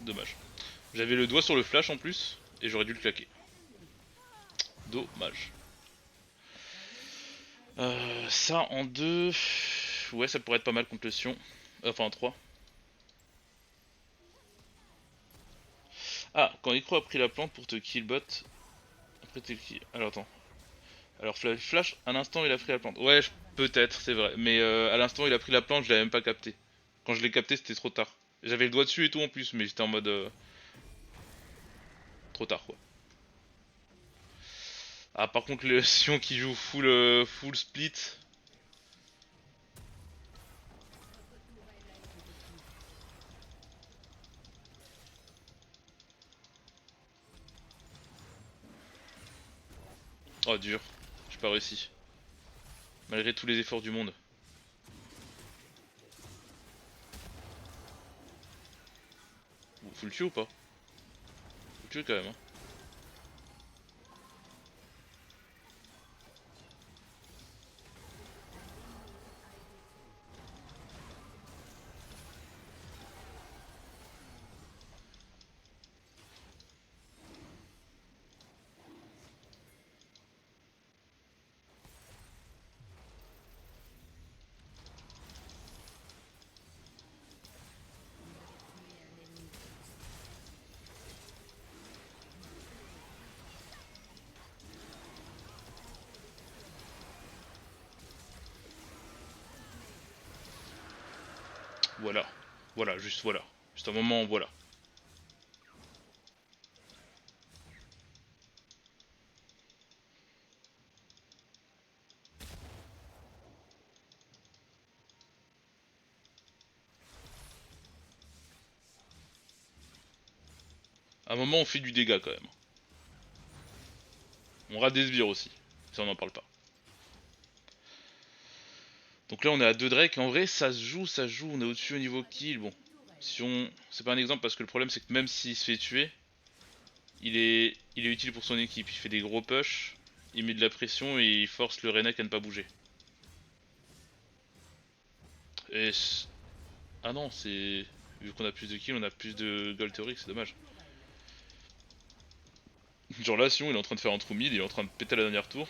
Dommage. J'avais le doigt sur le flash en plus, et j'aurais dû le claquer. Dommage. Ça en 2... Ouais, ça pourrait être pas mal contre le Sion. Enfin en 3. Ah, quand Icro a pris la plante pour te kill bot, après t'es kill. Alors attends. Alors Flash, à l'instant il a pris la plante. Ouais, peut-être, c'est vrai. Mais à l'instant il a pris la plante, je l'avais même pas capté. Quand je l'ai capté, c'était trop tard. J'avais le doigt dessus et tout en plus, mais j'étais en mode... trop tard quoi. Ah, par contre, le Sion qui joue full, full split. Oh, dur. J'ai pas réussi. Malgré tous les efforts du monde. Faut le tuer ou pas? Faut le tuer quand même. Hein. Voilà. Voilà, juste voilà. Juste un moment, voilà. À un moment, on fait du dégât quand même. On rate des sbires aussi. Ça, on n'en parle pas. Donc là, on est à 2 Drake. En vrai, ça se joue, ça se joue. On est au-dessus au niveau kill. Bon. Si on... C'est pas un exemple parce que le problème, c'est que même s'il se fait tuer, il est utile pour son équipe. Il fait des gros push, il met de la pression et il force le Renek à ne pas bouger. Et ah non, c'est... Vu qu'on a plus de kills, on a plus de gold theory, c'est dommage. Genre là, Sion, il est en train de faire un true mid, il est en train de péter la dernière tour.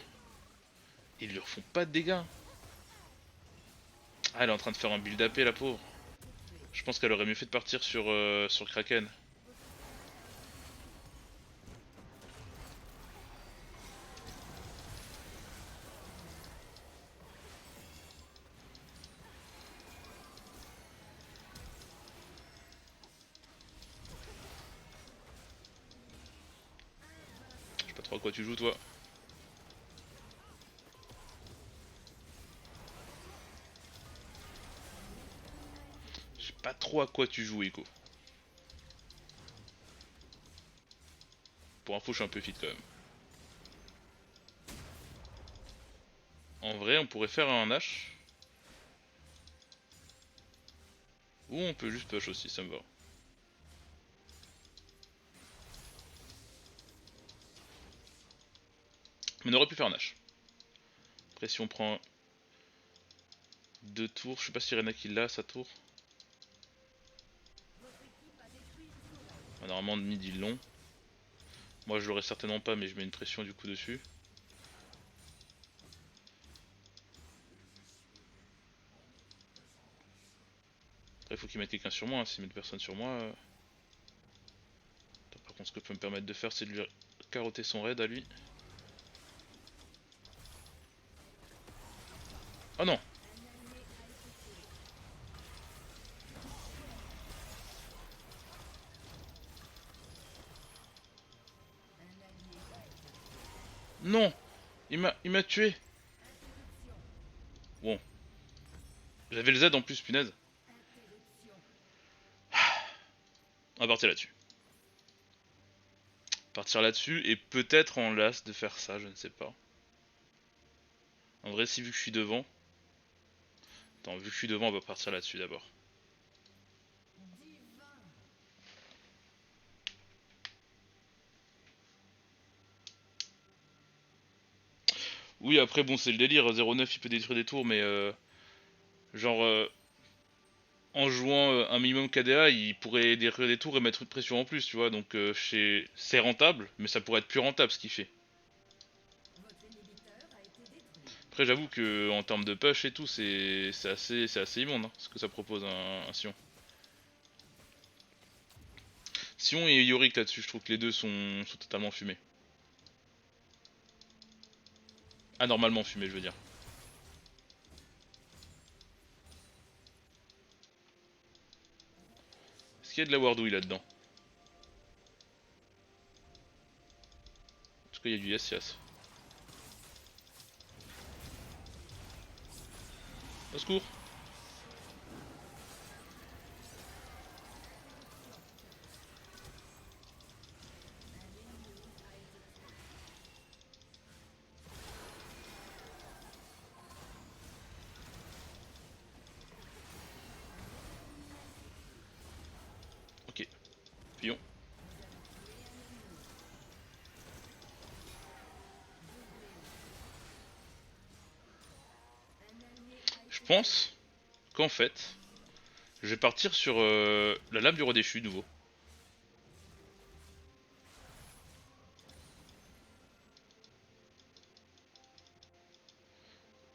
Ils lui refont pas de dégâts. Ah, elle est en train de faire un build AP, la pauvre. Je pense qu'elle aurait mieux fait de partir sur Kraken. Je sais pas trop à quoi tu joues, toi. pas trop à quoi tu joues, Echo. Pour info, je suis un peu fit quand même. En vrai, on pourrait faire un H. Ou on peut juste push aussi, ça me va. Mais on aurait pu faire un H. Après, si on prend 2 tours, je sais pas si Rena qui l'a sa tour. Normalement, de mid ils l'ont. Moi je l'aurais certainement pas, mais je mets une pression du coup dessus. Après, il faut qu'il mette quelqu'un sur moi. Hein. S'il met personne sur moi. Attends, par contre, ce que je peux me permettre de faire, c'est de lui carotter son raid à lui. Oh non! Non! Il m'a tué! Bon. J'avais le Z en plus, punaise. On va partir là-dessus. Partir là-dessus et peut-être en last de faire ça, je ne sais pas. En vrai, si vu que je suis devant. Attends, vu que je suis devant, on va partir là-dessus d'abord. Oui, après, bon, c'est le délire. 0,9 il peut détruire des tours, mais genre, en jouant un minimum KDA, il pourrait détruire des tours et mettre une pression en plus, tu vois. Donc, c'est rentable, mais ça pourrait être plus rentable ce qu'il fait. Après, j'avoue que en termes de push et tout, c'est assez immonde hein, ce que ça propose un Sion. Sion et Yorick là-dessus, je trouve que les deux sont totalement fumés. Anormalement fumés, je veux dire. Est-ce qu'il y a de la wardouille là-dedans? En tout cas, il y a du Yassias. Au secours! Ok, fuyons. Je pense qu'en fait, je vais partir sur la lame du roi déchu nouveau.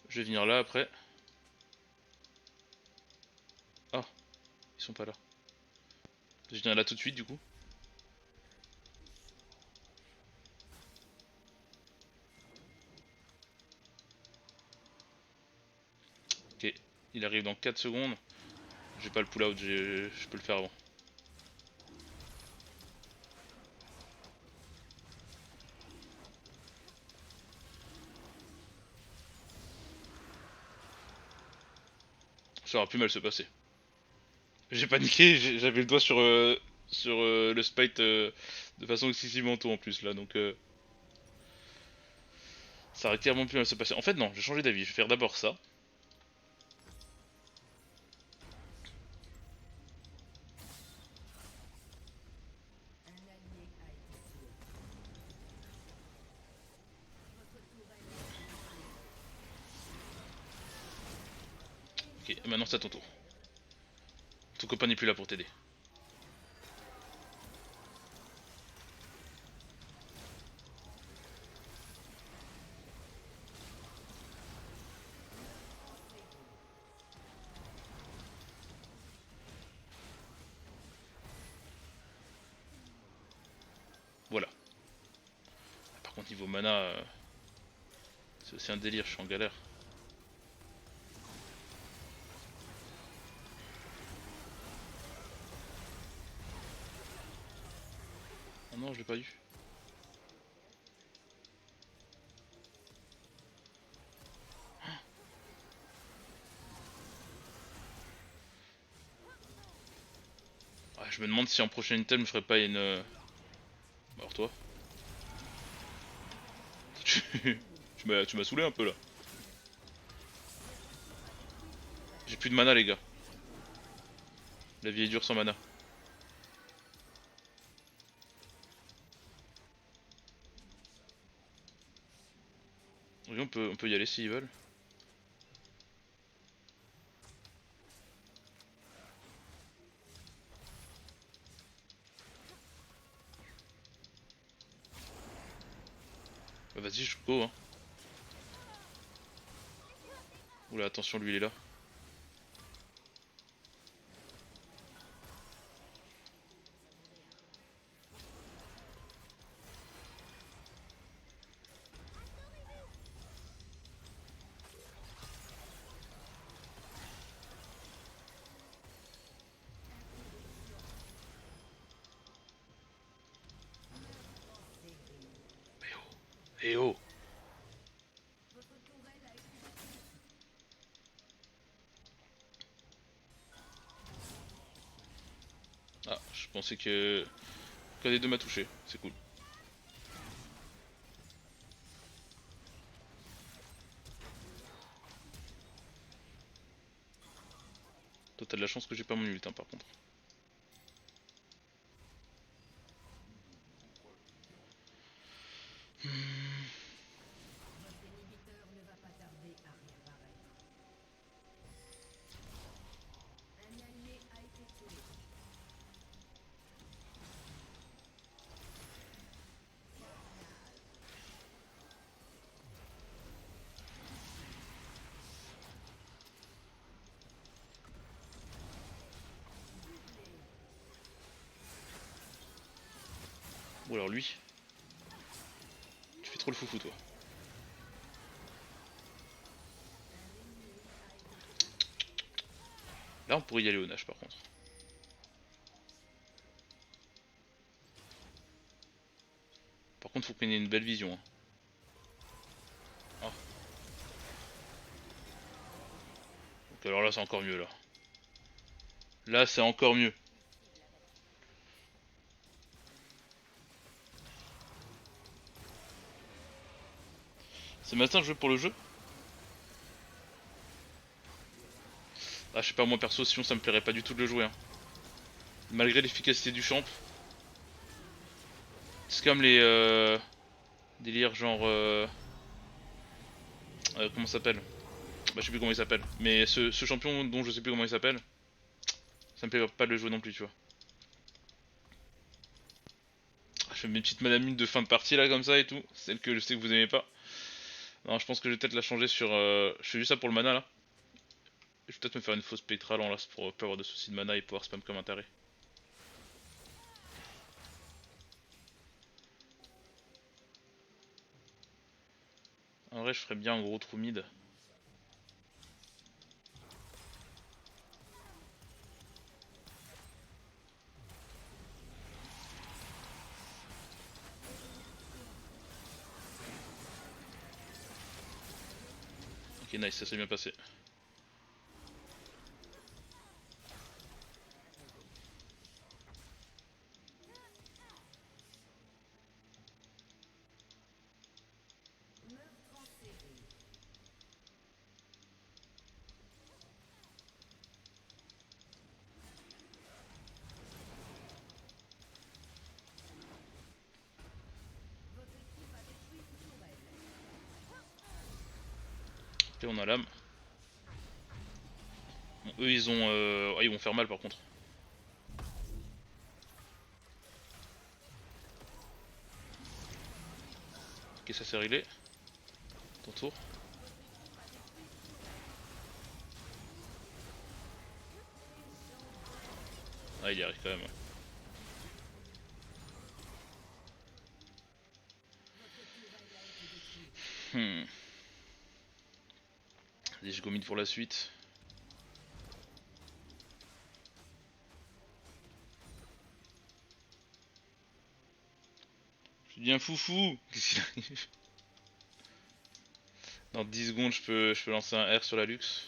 Je vais venir là après. Ah, ils sont pas là. Je viens là tout de suite du coup. Ok, il arrive dans 4 secondes. J'ai pas le pull out, je peux le faire avant. Ça aura plus mal se passer. J'ai paniqué, j'avais le doigt sur le spite de façon excessivement tôt en plus là, donc ça aurait clairement pu mal se passer. En fait non, j'ai changé d'avis, je vais faire d'abord ça. Ok, et maintenant c'est à ton tour. Ton copain n'est plus là pour t'aider. Voilà. Par contre niveau mana, c'est aussi un délire, je suis en galère. Oh non, je l'ai pas eu. Je me demande si en prochain item je ferais pas une... Alors toi tu m'as saoulé un peu là. J'ai plus de mana les gars. La vie est dure sans mana. Oui, on peut y aller s'ils veulent. Bah, vas-y, je go hein. Oula, attention, lui il est là. Eh oh. Ah, je pensais que... qu'un des deux m'a touché, c'est cool. Toi t'as de la chance que j'ai pas mon ult hein, par contre. Ou alors lui. Tu fais trop le foufou toi. Là on pourrait y aller au nage par contre. Par contre faut qu'on ait une belle vision hein. Ah. Donc alors là c'est encore mieux là. Là c'est encore mieux. C'est maintenant que je joue pour le jeu. Ah je sais pas moi perso sinon ça me plairait pas du tout de le jouer hein. Malgré l'efficacité du champ. C'est comme les délires genre comment ça s'appelle. Bah je sais plus comment il s'appelle. Mais ce champion dont je sais plus comment il s'appelle. Ça me plaît pas de le jouer non plus tu vois. Je fais mes petites madames de fin de partie là comme ça et tout. Celle que je sais que vous aimez pas. Non je pense que je vais peut-être la changer sur... Je fais juste ça pour le mana là. Je vais peut-être me faire une fausse spectrale en last pour pas avoir de soucis de mana et pouvoir spam comme un taré. En vrai je ferais bien un gros trou mid. Ok nice ça s'est bien passé. Ok on a l'âme. Bon, eux ils ont... Ah, ils vont faire mal par contre. Ok ça s'est réglé. Ton tour. Ah il y arrive quand même. Hmm. Allez je go mid pour la suite. Je suis bien foufou. Qu'est-ce qu'il arrive? Dans 10 secondes je peux lancer un R sur la luxe.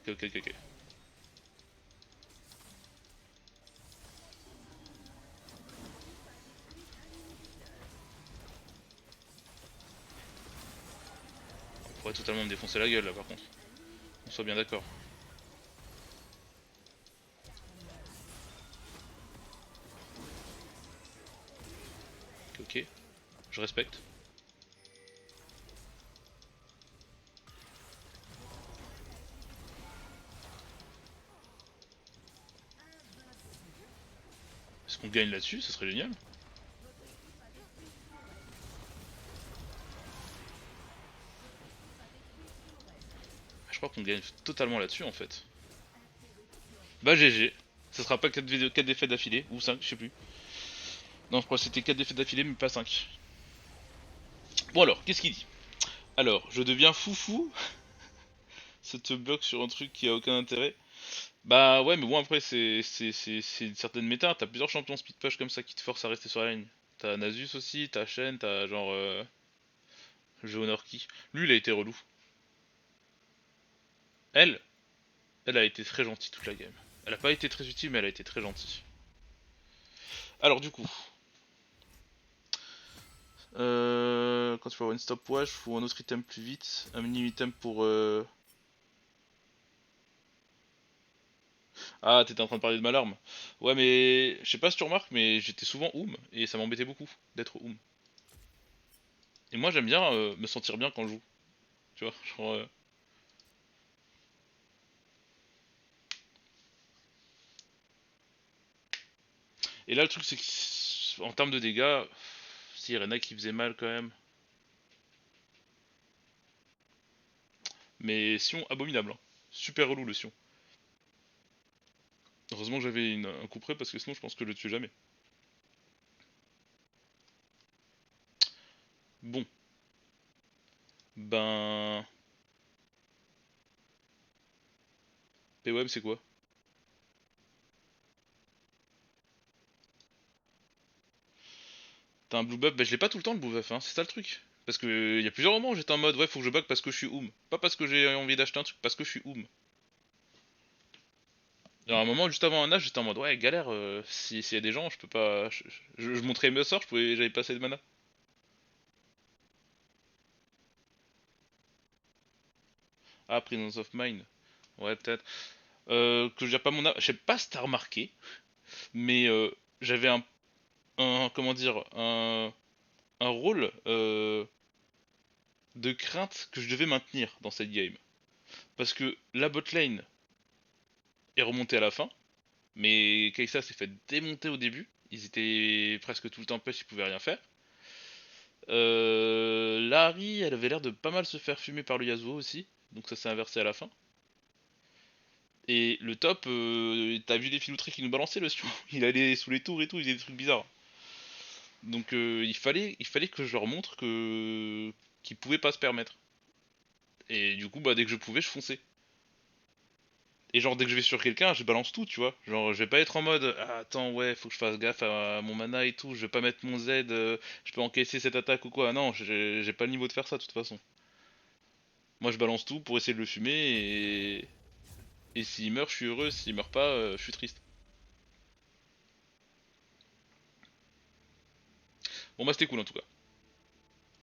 Ok. On pourrait totalement me défoncer la gueule là par contre. On soit bien d'accord. Ok, je respecte. Est-ce qu'on gagne là-dessus? Ça serait génial. Je crois qu'on gagne totalement là-dessus en fait. Bah GG. Ça sera pas 4 défaites d'affilée, ou 5, je sais plus. Non, je crois que c'était 4 défaites d'affilée, mais pas 5. Bon alors, qu'est-ce qu'il dit? Alors, je deviens foufou. Ça te bloque sur un truc qui a aucun intérêt. Bah ouais, mais bon après c'est une certaine méta. T'as plusieurs champions speed push comme ça qui te forcent à rester sur la ligne. T'as Nasus aussi, t'as Shen, t'as genre Jeonorki. Lui il a été relou. Elle, elle a été très gentille toute la game. Elle a pas été très utile mais elle a été très gentille. Alors du coup, quand tu vas avoir une stopwatch ou un autre item plus vite, un mini item pour Ah, t'étais en train de parler de ma larme. Ouais, mais je sais pas si tu remarques, mais j'étais souvent Oum et ça m'embêtait beaucoup d'être Oum. Et moi, j'aime bien me sentir bien quand je joue. Tu vois, genre, Et là, le truc, c'est que en termes de dégâts, si y en a qui faisait mal quand même. Mais Sion, abominable. Hein. Super relou le Sion. Heureusement que j'avais un coup près parce que sinon, je pense que je le tue jamais. Bon, ben. POM, c'est quoi? T'as un blue buff? Bah, je l'ai pas tout le temps le blue buff, hein, c'est ça le truc. Parce que y a plusieurs moments où j'étais en mode, ouais, faut que je bug parce que je suis Oum. Pas parce que j'ai envie d'acheter un truc, parce que je suis Oum. Il y a un moment juste avant un âge, j'étais en mode ouais galère. S'il y a des gens, je peux pas. Je montrais mes sorts, j'avais pas assez de mana. Ah, Presence of Mind. Ouais peut-être. Que je gère pas mon âge. Je sais pas si t'as remarqué, mais j'avais comment dire un rôle de crainte que je devais maintenir dans cette game. Parce que la bot lane est remontée à la fin, mais Kai'Sa s'est fait démonter au début. Ils étaient presque tout le temps push, ils pouvaient rien faire. Larry, elle avait l'air de pas mal se faire fumer par le Yasuo aussi, donc ça s'est inversé à la fin. Et le top, t'as vu les filouteries qu'il nous balançait le Sion. Il allait sous les tours et tout, il faisait des trucs bizarres. Donc il fallait que je leur montre que qu'ils pouvaient pas se permettre. Et du coup, bah dès que je pouvais, je fonçais. Et genre dès que je vais sur quelqu'un, je balance tout, tu vois. Genre je vais pas être en mode ah, attends ouais, faut que je fasse gaffe à mon mana et tout, je vais pas mettre mon Z, je peux encaisser cette attaque ou quoi. Non, j'ai pas le niveau de faire ça de toute façon. Moi je balance tout pour essayer de le fumer et s'il meurt, je suis heureux, s'il meurt pas, je suis triste. Bon bah c'était cool en tout cas.